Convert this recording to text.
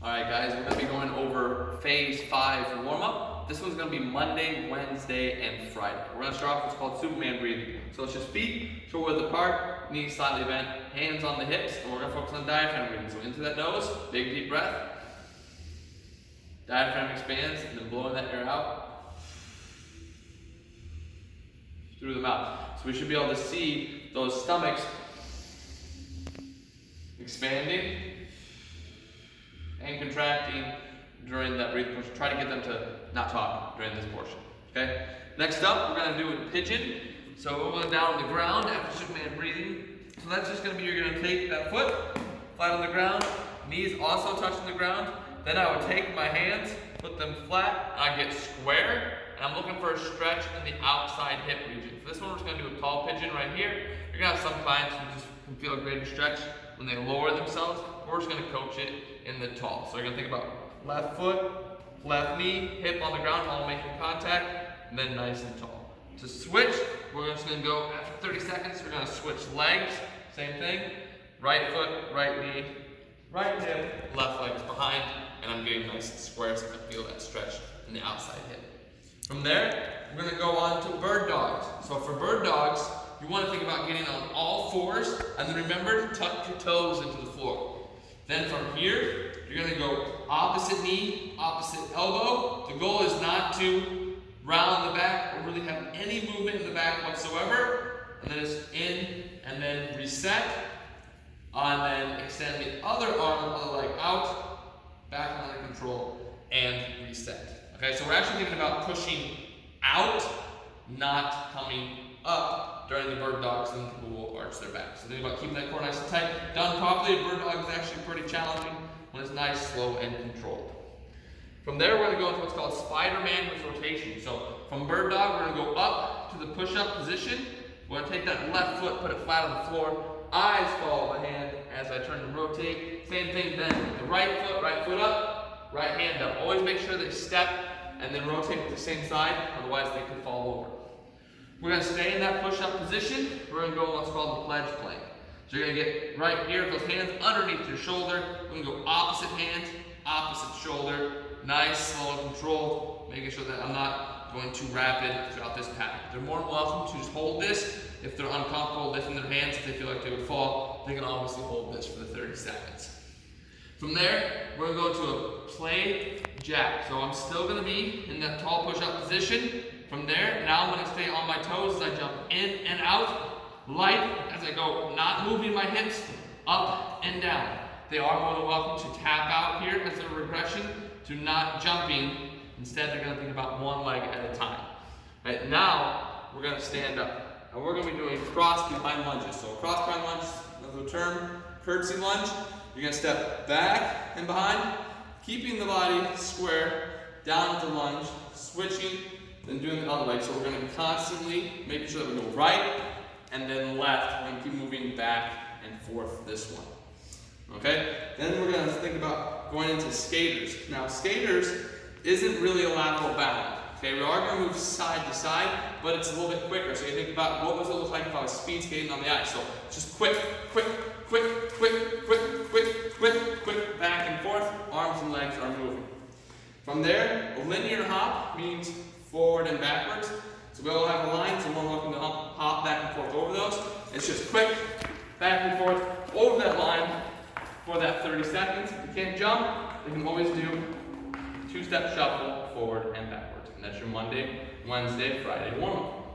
Alright guys, we're going to be going over phase 5 warm-up. This one's going to be Monday, Wednesday, and Friday. We're going to start off with what's called Superman breathing. So it's just feet shoulder width apart, knees slightly bent, hands on the hips, and we're going to focus on diaphragm breathing. So into that nose, big deep breath. Diaphragm expands, and then blowing that air out through the mouth. So we should be able to see those stomachs expanding and contracting during that breathing portion. Try to get them to not talk during this portion. Okay? Next up, we're going to do a pigeon. So we're going down on the ground after Superman breathing. So that's just going to be, you're going to take that foot flat on the ground, knees also touching the ground. Then I would take my hands, put them flat, I get square, and I'm looking for a stretch in the outside hip region. For this one, we're just going to do a tall pigeon right here. You're going to have some clients who just can feel a greater stretch when they lower themselves. We're just going to coach it in the tall. So you're going to think about left foot, left knee, hip on the ground, all making contact, and then nice and tall. To switch, we're just going to go, after 30 seconds, we're going to switch legs. Same thing, right foot, right knee, right hip, left leg is behind, and I'm getting nice and square so I can feel that stretch in the outside hip. From there, we're going to go on to bird dogs. So for bird dogs, you want to think about getting on all fours, and then remember to tuck your toes into the floor. Then from here, you're going to go opposite knee, opposite elbow. The goal is not to round the back or really have any movement in the back whatsoever. And then it's in, and then reset, and then extend the other arm, other leg out, back under control, and reset. Okay, so we're actually thinking about pushing out, not coming up during the bird dogs, and people will arch their back. So think about keeping that core nice and tight. Done properly, a bird dog is actually pretty challenging when it's nice, slow, and controlled. From there, we're going to go into what's called Spiderman with rotation. So from bird dog, we're going to go up to the push-up position. We're going to take that left foot, put it flat on the floor. Eyes follow the hand as I turn to rotate. Same thing then. The right foot up, right hand up. Always make sure they step and then rotate to the same side, otherwise they could fall over. We're going to stay in that push-up position. We're going to go what's called the pledge plank. So you're going to get right here, those hands underneath your shoulder. We're going to go opposite hand, opposite shoulder. Nice, slow, and controlled. Making sure that I'm not going too rapid throughout this pattern. They're more than welcome to just hold this. If they're uncomfortable lifting their hands, if they feel like they would fall, they can obviously hold this for the 30 seconds. From there, we're going to go to a play jack. So I'm still going to be in that tall push-up position. From there, now I'm going to stay on my toes as I jump in and out, light as I go, not moving my hips up and down. They are more than welcome to tap out here as a regression to not jumping. Instead, they're going to think about one leg at a time. Right, now, we're going to stand up. And we're going to be doing cross behind lunges. So cross behind lunge, another term, curtsy lunge. You're going to step back and behind, keeping the body square, down with the lunge, switching, then doing the other leg. So we're going to be constantly making sure that we go right and then left. We're going to keep moving back and forth this one. Okay? Then we're going to think about going into skaters. Now, skaters isn't really a lateral bound. Okay, we are going to move side to side, but it's a little bit quicker. So you think about what does it look like if I was speed skating on the ice. So just quick, back and forth. Arms and legs are moving. From there, a linear hop means forward and backwards. So we all have a line, so we're welcome to hop back and forth over those. It's just quick, back and forth, over that line for that 30 seconds. If you can't jump, you can always do two-step shuffle, forward and backwards. And that's your Monday, Wednesday, Friday warm-up.